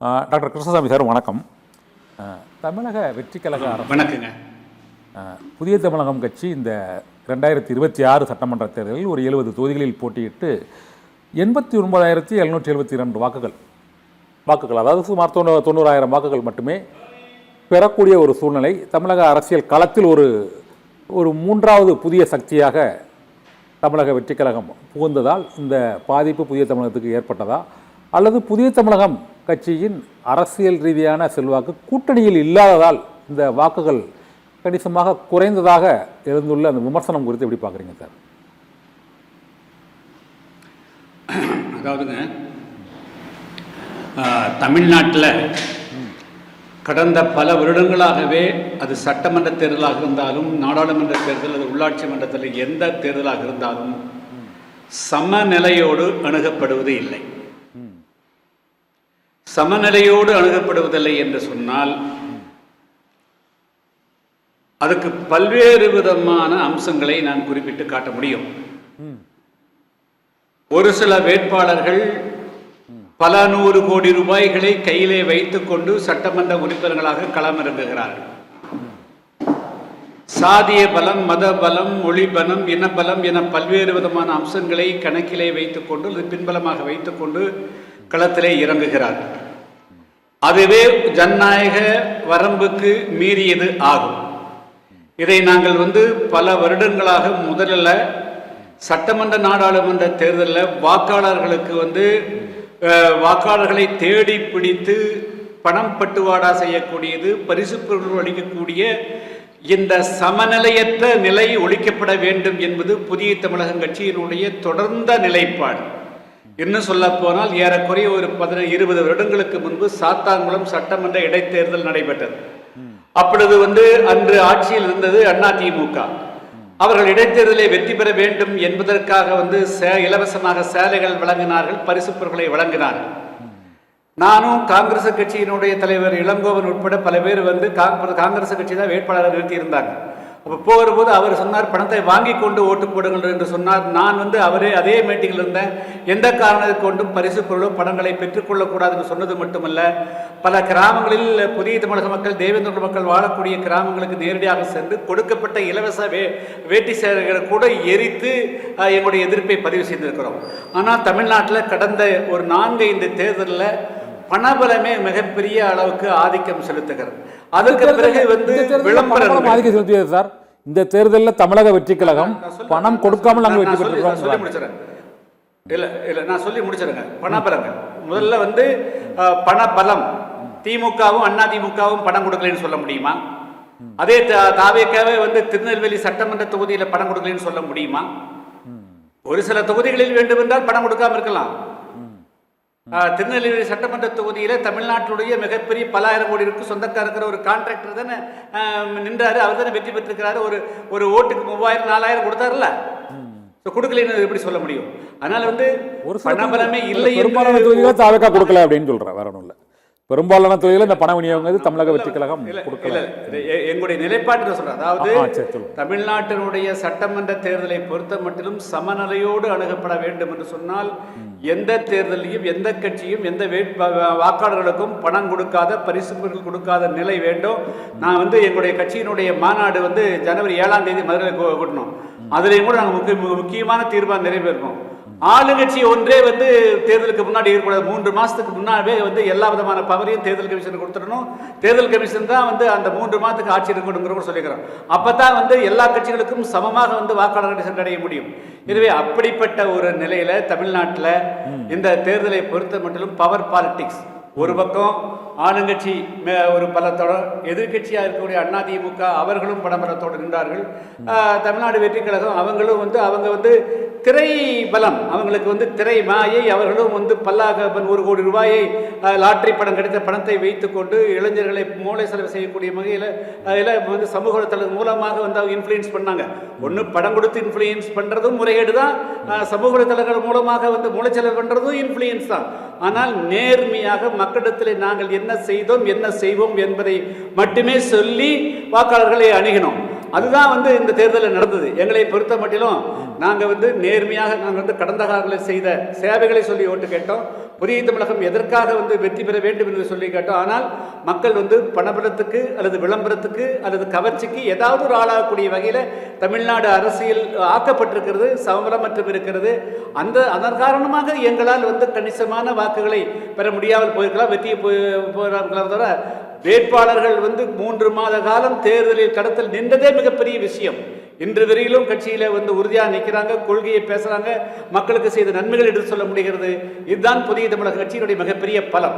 Doctor Krishnasamy sir வணக்கம். தமிழக வெற்றி கழக அரசு வணக்கங்க. புதிய தமிழகம் கட்சி இந்த 2026 சட்டமன்ற தேர்தலில் ஒரு 70 தொகுதிகளில் போட்டியிட்டு 89,772 வாக்குகள் அதாவது சுமார் 90,000 வாக்குகள் மட்டுமே பெறக்கூடிய ஒரு சூழ்நிலை தமிழக அரசியல் களத்தில் ஒரு மூன்றாவது புதிய சக்தியாக தமிழக வெற்றி கழகம் புகுந்ததால் இந்த பாதிப்பு புதிய தமிழகத்துக்கு ஏற்பட்டதா, அல்லது புதிய தமிழகம் கட்சியின் அரசியல் ரீதியான செல்வாக்கு கூட்டணியில் இல்லாததால் இந்த வாக்குகள் கணிசமாக குறைந்ததாக எழுந்துள்ள அந்த விமர்சனம் குறித்து எப்படி பார்க்குறீங்க சார்? அதாவதுங்க, தமிழ்நாட்டில் கடந்த பல வருடங்களாகவே அது சட்டமன்ற தேர்தலாக இருந்தாலும் நாடாளுமன்ற தேர்தல் அது உள்ளாட்சி மன்றத்தில் எந்த தேர்தலாக இருந்தாலும் சமநிலையோடு அணுகப்படுவது இல்லை. சமநிலையோடு அணுகப்படுவதில்லை என்று சொன்னால் அதுக்கு பல்வேறு விதமான அம்சங்களை நான் குறிப்பிட்டு காட்ட முடியும். ஒரு சில வேட்பாளர்கள் பல 100 கோடி ரூபாய்களை கையிலே வைத்துக் கொண்டு சட்டமன்ற உறுப்பினர்களாக களமிறங்குகிறார்கள். சாதிய பலம், மத பலம், மொழி பலம், இனபலம் என பல்வேறு விதமான அம்சங்களை கணக்கிலே வைத்துக் கொண்டு அது பின்பலமாக வைத்துக் கொண்டு களத்திலே இறங்குகிறார்கள். அதுவே ஜனநாயக வரம்புக்கு மீறியது ஆகும். இதை நாங்கள் பல வருடங்களாக முதல்ல சட்டமன்ற நாடாளுமன்ற தேர்தலில் வாக்காளர்களுக்கு வாக்காளர்களை தேடி பிடித்து பணம் பட்டுவாடா செய்யக்கூடியது, பரிசு பொருள் அளிக்கக்கூடிய இந்த சமநிலையற்ற நிலை ஒழிக்கப்பட வேண்டும் என்பது புதிய தமிழகம் கட்சியினுடைய தொடர்ந்த நிலைப்பாடு. இன்னும் சொல்ல போனால் ஏறக்குறைய ஒரு 20 வருடங்களுக்கு முன்பு சாத்தான்குளம் சட்டமன்ற இடைத்தேர்தல் நடைபெற்றது. அப்பொழுது அன்று ஆட்சியில் இருந்தது அதிமுக. அவர்கள் இடைத்தேர்தலை வெற்றி பெற வேண்டும் என்பதற்காக இலவசமாக சேலைகள் வழங்கினார்கள், பரிசு பொருட்களை வழங்கினார்கள். நானும் காங்கிரஸ் கட்சியினுடைய தலைவர் இளங்கோவன் உட்பட பல பேர் காங்கிரஸ் கட்சி தான் வேட்பாளரை நிறுத்தி இருந்தாங்க. அப்போ போகிற போது அவர் சொன்னார், பணத்தை வாங்கி கொண்டு ஓட்டு போடுங்கள் என்று சொன்னார். நான் அதே மீட்டிங்கில் இருந்தேன். எந்த காரணத்தை கொண்டும் பரிசு பொருளோ பணங்களை பெற்றுக்கொள்ளக்கூடாதுன்னு சொன்னது மட்டுமல்ல, பல கிராமங்களில் புதிய தமிழக மக்கள், தேவேந்திர மக்கள் வாழக்கூடிய கிராமங்களுக்கு நேரடியாக சென்று கொடுக்கப்பட்ட இலவச வேட்டி சேலைகளை கூட எரித்து எங்களுடைய எதிர்ப்பை பதிவு செய்திருக்கிறோம். ஆனால் தமிழ்நாட்டில் கடந்த ஒரு 4-5 தேர்தலில் பணபலமே மிகப்பெரிய அளவுக்கு ஆதிக்கம் செலுத்துகிறது. அதற்கு பிறகு விளம்பரம் ஆதிக்கம் செலுத்தியது சார். இந்த தேர்தலில் தமிழக வெற்றி கழகம் பணம் கொடுக்காமல் நாங்கள் வெற்றி பெற்றிருக்கோம். சொல்லி முடிச்சிடறேன். இல்ல நான் சொல்லி முடிச்சிருங்க. பணபலங்கள் முதல்ல பணபலம் திமுகவும் அதிமுகவும் பணம் கொடுக்கலன்னு சொல்ல முடியுமா? அதே தாவேக்காவே திருநெல்வேலி சட்டமன்ற தொகுதியில பணம் கொடுக்கலன்னு சொல்ல முடியுமா? ஒரு சில தொகுதிகளில் வேண்டுமென்றால் பணம் கொடுக்காம இருக்கலாம். திருநெல்வேலி சட்டமன்ற தொகுதியில தமிழ்நாட்டுடைய மிகப்பெரிய பல ஆயிரம் கோடி சொந்தக்கார இருக்கிற ஒரு கான்ட்ராக்டர் தானே நின்றாரு. அவர் தானே வெற்றி பெற்றிருக்கிறாரு. ஒரு ஓட்டுக்கு 3000-4000 கொடுத்தாருல்ல. கொடுக்கலன்னு எப்படி சொல்ல முடியும்? அதனால ஒரு பணபலமே இல்லை. தாவேக்கா கொடுக்கல அப்படின்னு சொல்றேன். வேற ஒன்றும் இல்லை. பெரும்பாலான தொழில இந்த பண விநியோகம் தமிழக வெற்றி கழகம் கொடுக்கல. எங்களுடைய நிலைப்பாட்டு சொல்றேன். அதாவது தமிழ்நாட்டினுடைய சட்டமன்ற தேர்தலை பொறுத்த மட்டிலும் சமநிலையோடு அணுகப்பட வேண்டும் என்று சொன்னால் எந்த தேர்தலையும் எந்த கட்சியும் எந்த வாக்காளர்களுக்கும் பணம் கொடுக்காத, பரிசு பொருட்கள் கொடுக்காத நிலை வேண்டும். நான் எங்களுடைய கட்சியினுடைய மாநாடு ஜனவரி 7ஆம் தேதி மதுரையில் கூட்டணும். அதுலேயும் கூட நாங்கள் முக்கியமான தீர்மானம் நிறைவேறணும். ஆளுங்கட்சி ஒன்றே தேர்தலுக்கு முன்னாடி இருக்கக்கூடாது. 3 மாசத்துக்கு முன்னாடியே எல்லா விதமான பவரையும் தேர்தல் கமிஷன் கொடுத்துடணும். தேர்தல் கமிஷன் தான் அந்த 3 மாதத்துக்கு ஆட்சி இருக்கணுங்கிற சொல்லிக்கிறோம். அப்பதான் எல்லா கட்சிகளுக்கும் சமமாக வாக்காளர்களை சென்றடைய முடியும். எனவே அப்படிப்பட்ட ஒரு நிலையில தமிழ்நாட்டில் இந்த தேர்தலை பொறுத்த மட்டும் பவர் பாலிடிக்ஸ் ஒரு பக்கம், ஆளுங்கட்சி ஒரு பலத்தோட, எதிர்கட்சியாக இருக்கக்கூடிய அதிமுக அவர்களும் படபலத்தோடு நின்றார்கள். தமிழ்நாடு வெற்றி கழகம் அவங்களும் அவங்க திரை பலம், அவங்களுக்கு திரை மாயை, அவர்களும் பல்லாக 1 கோடி ரூபாயை லாட்டரி பணம் கிடைத்த பணத்தை வைத்துக்கொண்டு இளைஞர்களை மூளை செலவு செய்யக்கூடிய வகையில் சமூக வலைத்தளம் மூலமாக அவங்க இன்ஃப்ளூயன்ஸ் பண்ணாங்க. ஒன்று படம் கொடுத்து இன்ஃப்ளூயன்ஸ் பண்ணுறதும் முறைகேடு தான், சமூக வலைத்தளங்கள் மூலமாக மூளை செலவு பண்ணுறதும் இன்ஃப்ளூயன்ஸ் தான். ஆனால் நேர்மையாக மக்களிடத்தில் நாங்கள் என்ன செய்தோம் என்ன செய்வோம் என்பதை மட்டுமே சொல்லி வாக்காளர்களை அணுகினோம். அதுதான் இந்த தேர்தலில் நடந்தது. எங்களை பொறுத்த மட்டிலும் நாங்கள் நேர்மையாக நாங்கள் கடந்த காலங்களில் செய்த சேவைகளை சொல்லி ஓட்டு கேட்டோம். புதிய தமிழகம் எதற்காக வெற்றி பெற வேண்டும் என்று சொல்லி கேட்டோம். ஆனால் மக்கள் பணபலத்துக்கு அல்லது விளம்பரத்துக்கு அல்லது கவர்ச்சிக்கு ஏதாவது ஒரு ஆளாகக்கூடிய வகையில் தமிழ்நாடு அரசியல் ஆக்கப்பட்டிருக்கிறது, சமபலமற்றம் இருக்கிறது. அதன் காரணமாக எங்களால் கணிசமான வாக்குகளை பெற முடியாமல் போயிருக்கலாம், வெற்றியை போயிருக்கலாம். தவிர வேட்பாளர்கள் 3 மாத காலம் தேர்தலில் கடத்தல் நின்றதே மிகப்பெரிய விஷயம். இன்று வரையிலும் கட்சியில உறுதியாக நிற்கிறாங்க, கொள்கையை பேசுறாங்க, மக்களுக்கு செய்த நன்மைகள் எடுத்து சொல்ல முடிகிறது. இதுதான் புதிய தமிழக கட்சியினுடைய மிகப்பெரிய பலம்.